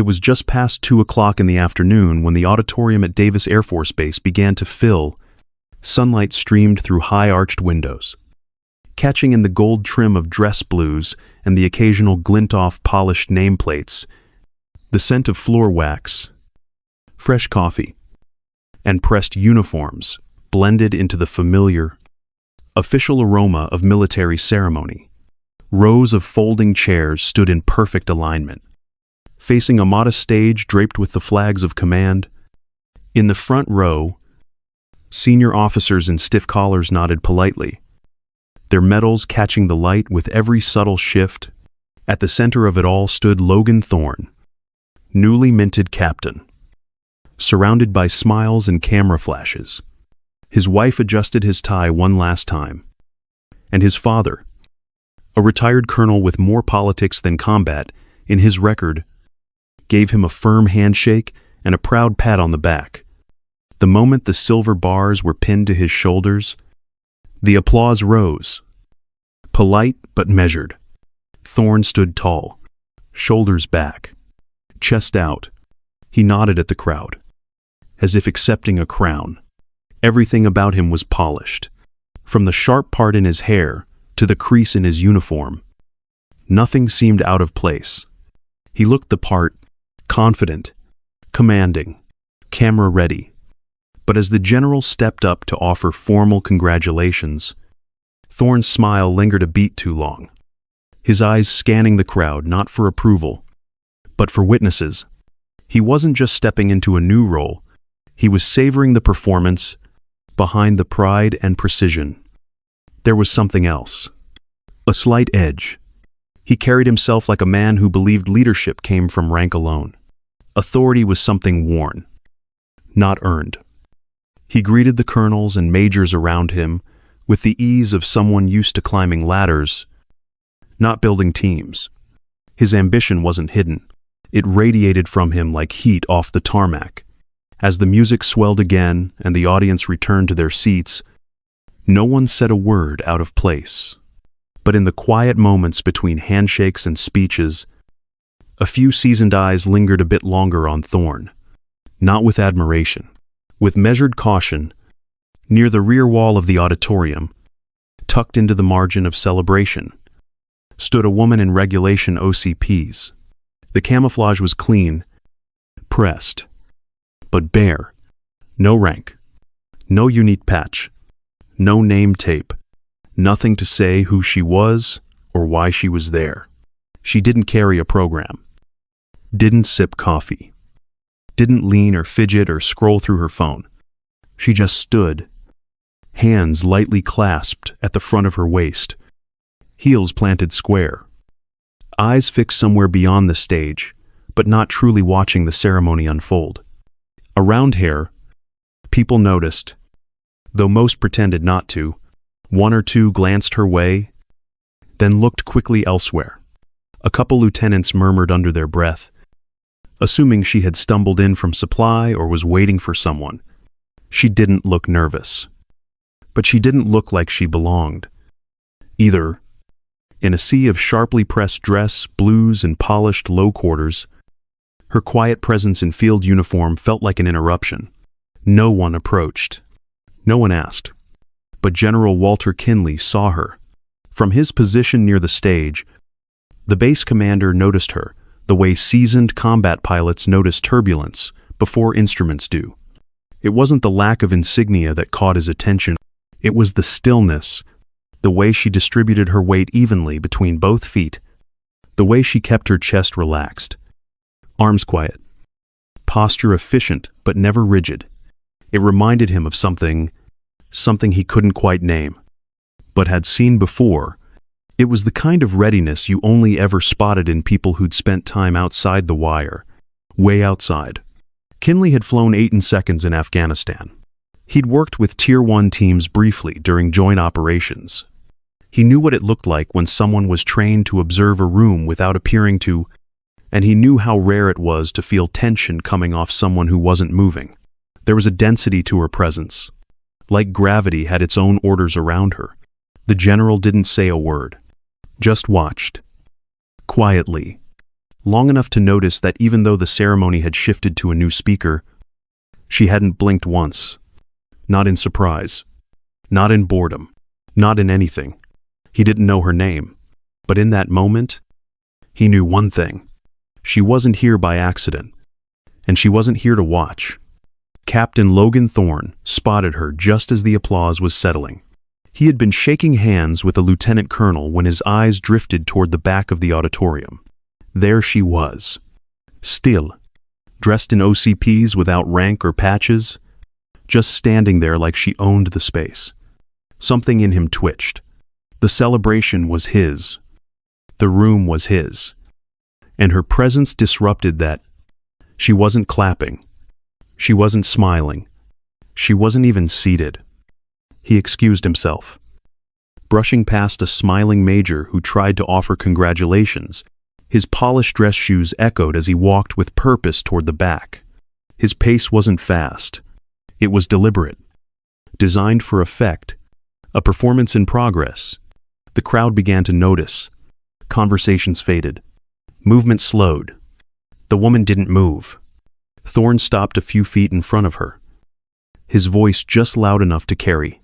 It was just past 2 o'clock in the afternoon when the auditorium at Davis Air Force Base began to fill. Sunlight streamed through high-arched windows, catching in the gold trim of dress blues and the occasional glint-off polished nameplates, the scent of floor wax, fresh coffee, and pressed uniforms blended into the familiar, official aroma of military ceremony. Rows of folding chairs stood in perfect alignment, facing a modest stage draped with the flags of command. In the front row, senior officers in stiff collars nodded politely, their medals catching the light with every subtle shift. At the center of it all stood Logan Thorne, newly minted captain, surrounded by smiles and camera flashes. His wife adjusted his tie one last time, and his father, a retired colonel with more politics than combat in his record, gave him a firm handshake and a proud pat on the back. The moment the silver bars were pinned to his shoulders, the applause rose. Polite but measured, Thorne stood tall, shoulders back, chest out. He nodded at the crowd, as if accepting a crown. Everything about him was polished, from the sharp part in his hair to the crease in his uniform. Nothing seemed out of place. He looked the part, confident, commanding, camera ready. But as the general stepped up to offer formal congratulations, Thorne's smile lingered a beat too long, his eyes scanning the crowd not for approval, but for witnesses. He wasn't just stepping into a new role, he was savoring the performance behind the pride and precision. There was something else, a slight edge. He carried himself like a man who believed leadership came from rank alone. Authority was something worn, not earned. He greeted the colonels and majors around him with the ease of someone used to climbing ladders, not building teams. His ambition wasn't hidden. It radiated from him like heat off the tarmac. As the music swelled again and the audience returned to their seats, no one said a word out of place. But in the quiet moments between handshakes and speeches, a few seasoned eyes lingered a bit longer on Thorne, not with admiration, with measured caution. Near the rear wall of the auditorium, tucked into the margin of celebration, stood a woman in regulation OCPs. The camouflage was clean, pressed, but bare. No rank, no unique patch, no name tape, nothing to say who she was or why she was there. She didn't carry a program, didn't sip coffee, didn't lean or fidget or scroll through her phone. She just stood, hands lightly clasped at the front of her waist, heels planted square, eyes fixed somewhere beyond the stage, but not truly watching the ceremony unfold. Around her, people noticed, though most pretended not to. One or two glanced her way, then looked quickly elsewhere. A couple lieutenants murmured under their breath, assuming she had stumbled in from supply or was waiting for someone. She didn't look nervous, but she didn't look like she belonged either. In a sea of sharply pressed dress, blues, and polished low quarters, her quiet presence in field uniform felt like an interruption. No one approached. No one asked. But General Walter Kinley saw her. From his position near the stage, the base commander noticed her, the way seasoned combat pilots notice turbulence before instruments do. It wasn't the lack of insignia that caught his attention. It was the stillness, the way she distributed her weight evenly between both feet, the way she kept her chest relaxed, arms quiet, posture efficient but never rigid. It reminded him of something he couldn't quite name, but had seen before. It was the kind of readiness you only ever spotted in people who'd spent time outside the wire, way outside. Kinley had flown 8 seconds in Afghanistan. He'd worked with Tier 1 teams briefly during joint operations. He knew what it looked like when someone was trained to observe a room without appearing to, and he knew how rare it was to feel tension coming off someone who wasn't moving. There was a density to her presence. Like gravity had its own orders around her. The general didn't say a word, just watched. Quietly, long enough to notice that even though the ceremony had shifted to a new speaker, she hadn't blinked once. Not in surprise. Not in boredom. Not in anything. He didn't know her name. But in that moment, he knew one thing. She wasn't here by accident. And she wasn't here to watch. Captain Logan Thorne spotted her just as the applause was settling. He had been shaking hands with a lieutenant colonel when his eyes drifted toward the back of the auditorium. There she was. Still, dressed in OCPs without rank or patches, just standing there like she owned the space. Something in him twitched. The celebration was his. The room was his. And her presence disrupted that. She wasn't clapping. She wasn't smiling. She wasn't even seated. He excused himself, brushing past a smiling major who tried to offer congratulations. His polished dress shoes echoed as he walked with purpose toward the back. His pace wasn't fast. It was deliberate, designed for effect, a performance in progress. The crowd began to notice. Conversations faded. Movement slowed. The woman didn't move. Thorne stopped a few feet in front of her, his voice just loud enough to carry.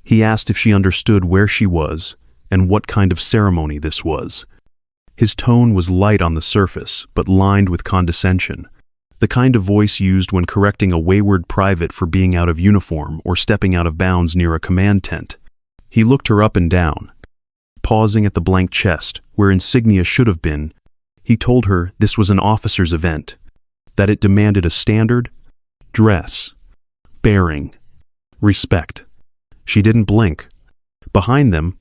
He asked if she understood where she was and what kind of ceremony this was. His tone was light on the surface, but lined with condescension, the kind of voice used when correcting a wayward private for being out of uniform or stepping out of bounds near a command tent. He looked her up and down, pausing at the blank chest where insignia should have been. He told her this was an officer's event, that it demanded a standard, dress, bearing, respect. She didn't blink. Behind them,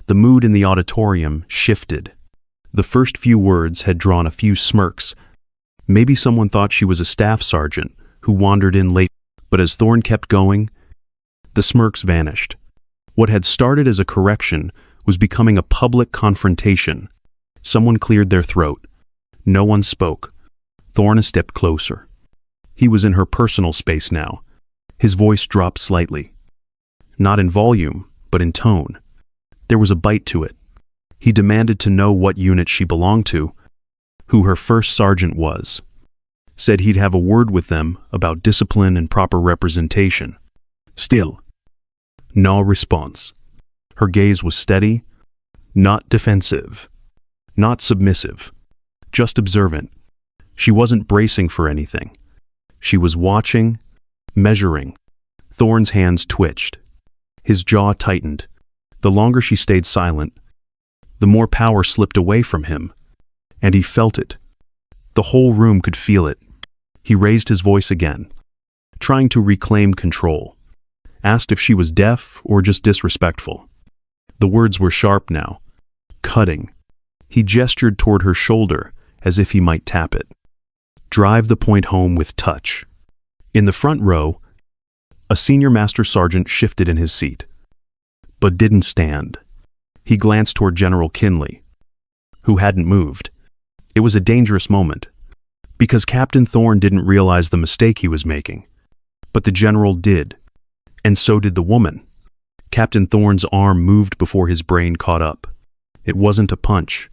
the mood in the auditorium shifted. The first few words had drawn a few smirks. Maybe someone thought she was a staff sergeant who wandered in late, but as Thorne kept going, the smirks vanished. What had started as a correction was becoming a public confrontation. Someone cleared their throat. No one spoke. Thorne stepped closer. He was in her personal space now. His voice dropped slightly. Not in volume, but in tone. There was a bite to it. He demanded to know what unit she belonged to, who her first sergeant was. Said he'd have a word with them about discipline and proper representation. Still, no response. Her gaze was steady, not defensive, not submissive, just observant. She wasn't bracing for anything. She was watching, measuring. Thorne's hands twitched. His jaw tightened. The longer she stayed silent, the more power slipped away from him. And he felt it. The whole room could feel it. He raised his voice again, trying to reclaim control. Asked if she was deaf or just disrespectful. The words were sharp now, cutting. He gestured toward her shoulder as if he might tap it. Drive the point home with touch. In the front row, a senior master sergeant shifted in his seat, but didn't stand. He glanced toward General Kinley, who hadn't moved. It was a dangerous moment, because Captain Thorne didn't realize the mistake he was making. But the general did, and so did the woman. Captain Thorne's arm moved before his brain caught up. It wasn't a punch.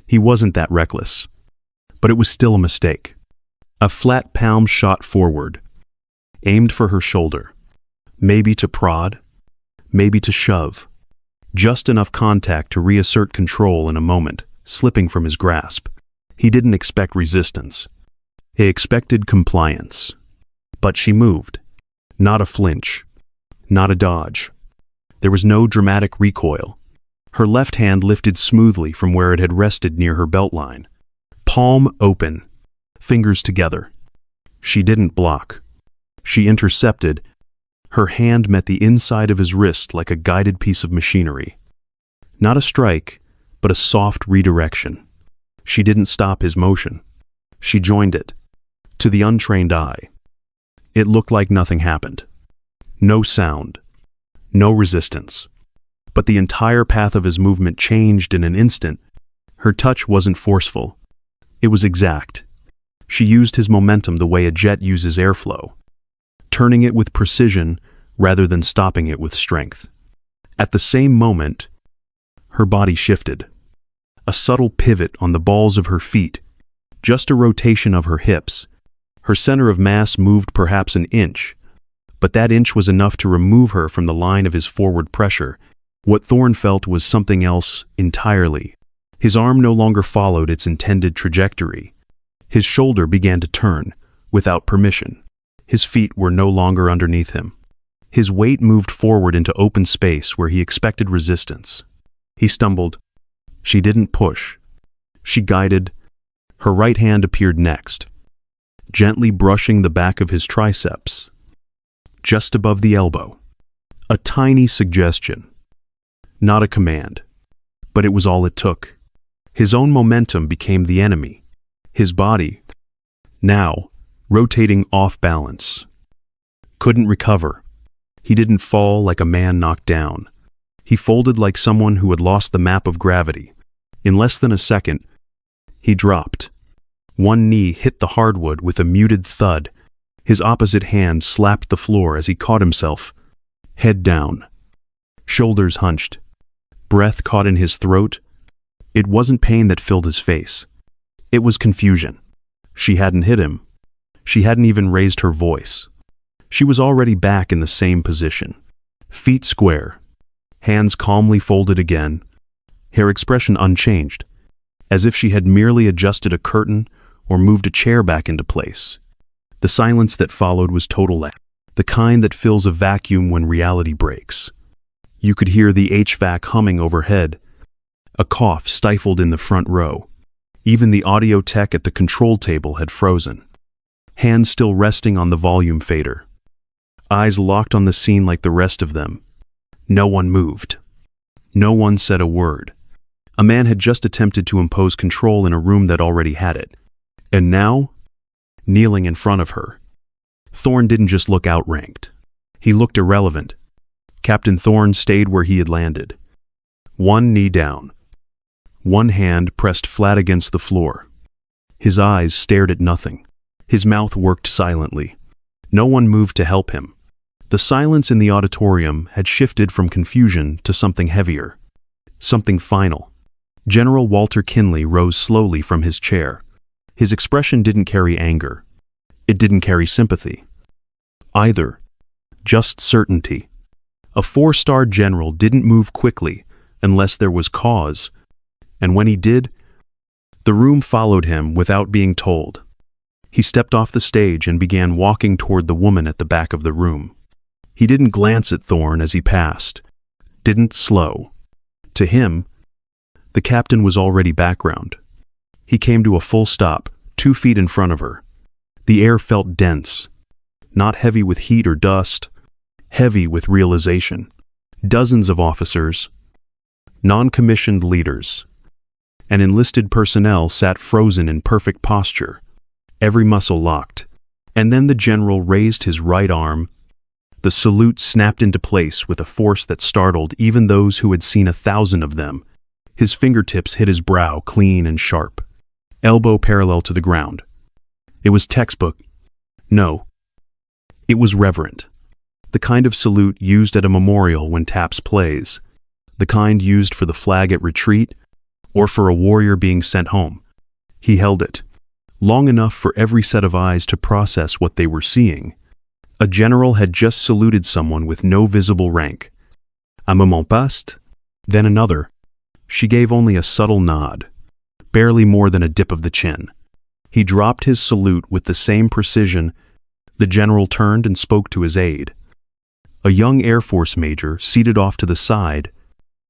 He wasn't that reckless. But it was still a mistake. A flat palm shot forward, aimed for her shoulder. Maybe to prod, maybe to shove. Just enough contact to reassert control in a moment, slipping from his grasp. He didn't expect resistance. He expected compliance. But she moved. Not a flinch. Not a dodge. There was no dramatic recoil. Her left hand lifted smoothly from where it had rested near her belt line. Palm open, fingers together. She didn't block. She intercepted. Her hand met the inside of his wrist like a guided piece of machinery. Not a strike, but a soft redirection. She didn't stop his motion. She joined it. To the untrained eye, it looked like nothing happened. No sound. No resistance. But the entire path of his movement changed in an instant. Her touch wasn't forceful. It was exact. She used his momentum the way a jet uses airflow, turning it with precision rather than stopping it with strength. At the same moment, her body shifted. A subtle pivot on the balls of her feet Just a rotation of her hips. Her center of mass moved perhaps an inch, but that inch was enough to remove her from the line of his forward pressure. What Thorn felt was something else entirely. His arm no longer followed its intended trajectory. His shoulder began to turn, without permission. His feet were no longer underneath him. His weight moved forward into open space where he expected resistance. He stumbled. She didn't push. She guided. Her right hand appeared next, gently brushing the back of his triceps, just above the elbow. A tiny suggestion. Not a command, but it was all it took. His own momentum became the enemy. His body, now, rotating off balance. Couldn't recover. He didn't fall like a man knocked down. He folded like someone who had lost the map of gravity. In less than a second, he dropped. One knee hit the hardwood with a muted thud. His opposite hand slapped the floor as he caught himself, head down, shoulders hunched, breath caught in his throat. It wasn't pain that filled his face. It was confusion. She hadn't hit him. She hadn't even raised her voice. She was already back in the same position. Feet square, hands calmly folded again, her expression unchanged, as if she had merely adjusted a curtain or moved a chair back into place. The silence that followed was total, the kind that fills a vacuum when reality breaks. You could hear the HVAC humming overhead, a cough stifled in the front row. Even the audio tech at the control table had frozen, hands still resting on the volume fader. Eyes locked on the scene like the rest of them. No one moved. No one said a word. A man had just attempted to impose control in a room that already had it. And now, kneeling in front of her, Thorn didn't just look outranked. He looked irrelevant. Captain Thorn stayed where he had landed. One knee down. One hand pressed flat against the floor. His eyes stared at nothing. His mouth worked silently. No one moved to help him. The silence in the auditorium had shifted from confusion to something heavier, something final. General Walter Kinley rose slowly from his chair. His expression didn't carry anger. It didn't carry sympathy. Either. Just certainty. A 4-star general didn't move quickly unless there was cause, and when he did, the room followed him without being told. He stepped off the stage and began walking toward the woman at the back of the room. He didn't glance at Thorn as he passed, didn't slow. To him, the captain was already background. He came to a full stop, 2 feet in front of her. The air felt dense, not heavy with heat or dust, heavy with realization. Dozens of officers, non-commissioned leaders, and enlisted personnel sat frozen in perfect posture, every muscle locked. And then the general raised his right arm. The salute snapped into place with a force that startled even those who had seen 1,000 of them. His fingertips hit his brow clean and sharp, elbow parallel to the ground. It was textbook. No, it was reverent. The kind of salute used at a memorial when taps plays, the kind used for the flag at retreat, or for a warrior being sent home. He held it, long enough for every set of eyes to process what they were seeing. A general had just saluted someone with no visible rank. Un moment passed, then another. She gave only a subtle nod, barely more than a dip of the chin. He dropped his salute with the same precision. The general turned and spoke to his aide, a young Air Force major seated off to the side.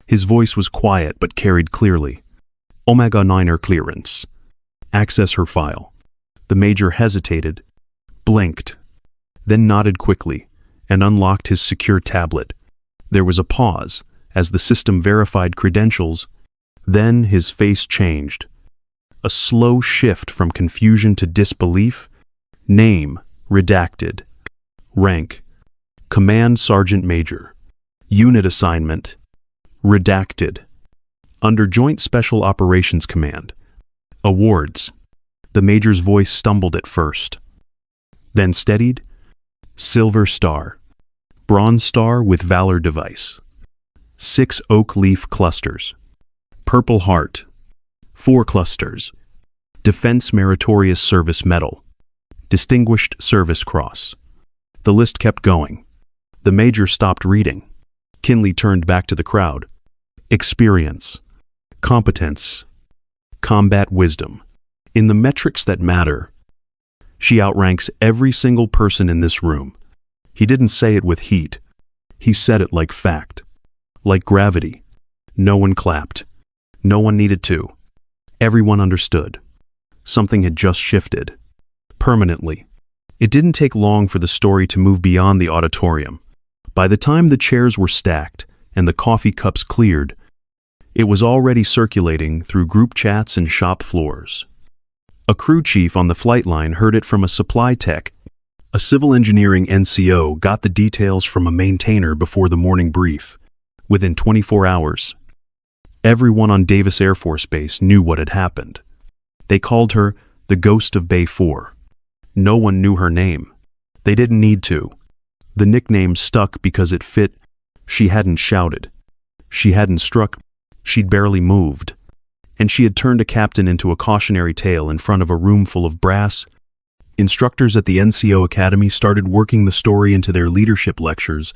His voice was quiet but carried clearly. Omega 9er clearance. Access her file. The major hesitated, blinked, then nodded quickly, and unlocked his secure tablet. There was a pause as the system verified credentials. Then his face changed. A slow shift from confusion to disbelief. Name, redacted. Rank, Command Sergeant Major. Unit assignment, redacted. Under Joint Special Operations Command. Awards. The major's voice stumbled at first, then steadied. Silver Star. Bronze Star with Valor Device. 6 oak leaf clusters. Purple Heart. 4 clusters. Defense Meritorious Service Medal, Distinguished Service Cross. The list kept going. The major stopped reading. Kinley turned back to the crowd. Experience, competence, combat wisdom. In the metrics that matter, she outranks every single person in this room. He didn't say it with heat. He said it like fact, like gravity. No one clapped. No one needed to. Everyone understood. Something had just shifted. Permanently. It didn't take long for the story to move beyond the auditorium. By the time the chairs were stacked and the coffee cups cleared, it was already circulating through group chats and shop floors. A crew chief on the flight line heard it from a supply tech. A civil engineering NCO got the details from a maintainer before the morning brief. Within 24 hours, everyone on Davis Air Force Base knew what had happened. They called her the Ghost of Bay 4. No one knew her name. They didn't need to. The nickname stuck because it fit. She hadn't shouted. She hadn't struck. She'd barely moved. And she had turned a captain into a cautionary tale in front of a room full of brass. Instructors at the NCO Academy started working the story into their leadership lectures.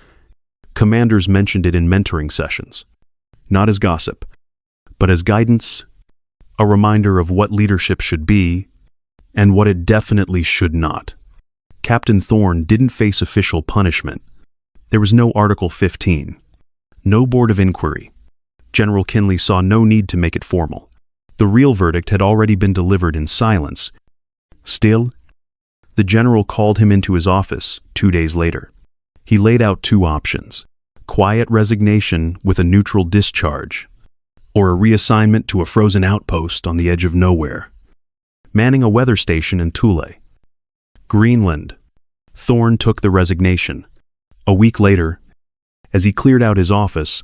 Commanders mentioned it in mentoring sessions. Not as gossip, but as guidance, a reminder of what leadership should be and what it definitely should not. Captain Thorne didn't face official punishment. There was no Article 15, no board of inquiry. General Kinley saw no need to make it formal. The real verdict had already been delivered in silence. Still, the general called him into his office 2 days later. He laid out two options: quiet resignation with a neutral discharge, or a reassignment to a frozen outpost on the edge of nowhere, manning a weather station in Thule, Greenland. Thorne took the resignation. A week later, as he cleared out his office,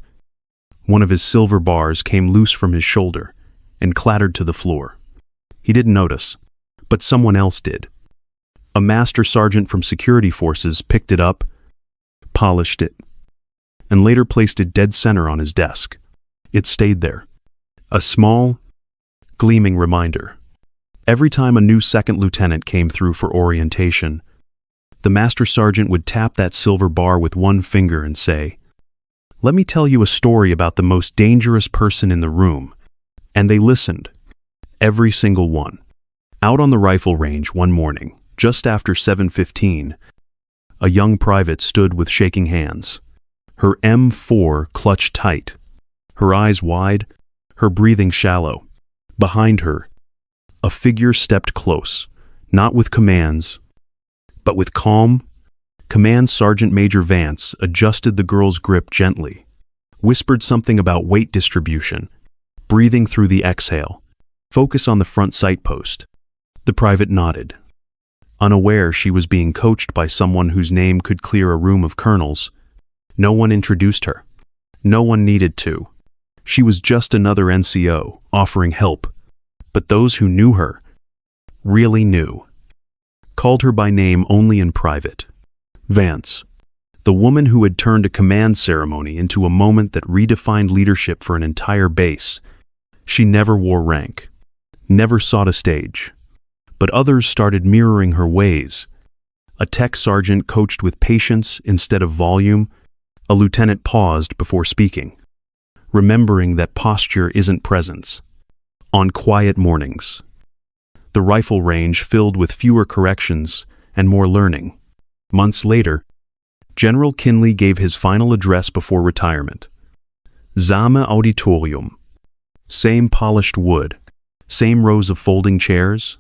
one of his silver bars came loose from his shoulder and clattered to the floor. He didn't notice, but someone else did. A master sergeant from security forces picked it up, polished it, and later placed it dead center on his desk. It stayed there, a small, gleaming reminder. Every time a new second lieutenant came through for orientation, the master sergeant would tap that silver bar with one finger and say, "Let me tell you a story about the most dangerous person in the room." And they listened, every single one. Out on the rifle range one morning, just after 7:15, a young private stood with shaking hands. Her M4 clutched tight, her eyes wide, her breathing shallow. Behind her, a figure stepped close, not with commands, but with calm. Command Sergeant Major Vance adjusted the girl's grip gently, whispered something about weight distribution, breathing through the exhale, focus on the front sight post. The private nodded, unaware she was being coached by someone whose name could clear a room of colonels. No one introduced her. No one needed to. She was just another NCO offering help. But those who knew her really knew. Called her by name only in private. Vance, the woman who had turned a command ceremony into a moment that redefined leadership for an entire base. She never wore rank, never sought a stage. But others started mirroring her ways. A tech sergeant coached with patience instead of volume. A lieutenant paused before speaking, remembering that posture isn't presence. On quiet mornings, the rifle range filled with fewer corrections and more learning. Months later, General Kinley gave his final address before retirement. Same auditorium. Same polished wood. Same rows of folding chairs.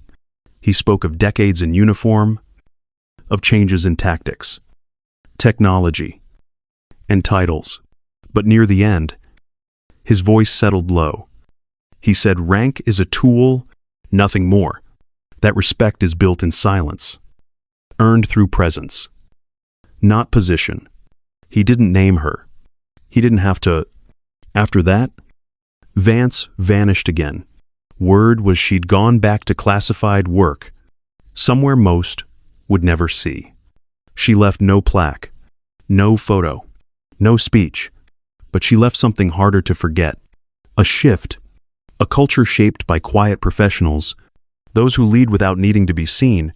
He spoke of decades in uniform, of changes in tactics, technology, and titles. But near the end, his voice settled low. He said, "Rank is a tool, nothing more. That respect is built in silence, earned through presence, not position." He didn't name her. He didn't have to. After that, Vance vanished again. Word was she'd gone back to classified work, somewhere most would never see. She left no plaque, no photo, no speech, but she left something harder to forget. A shift, a culture shaped by quiet professionals, Those who lead without needing to be seen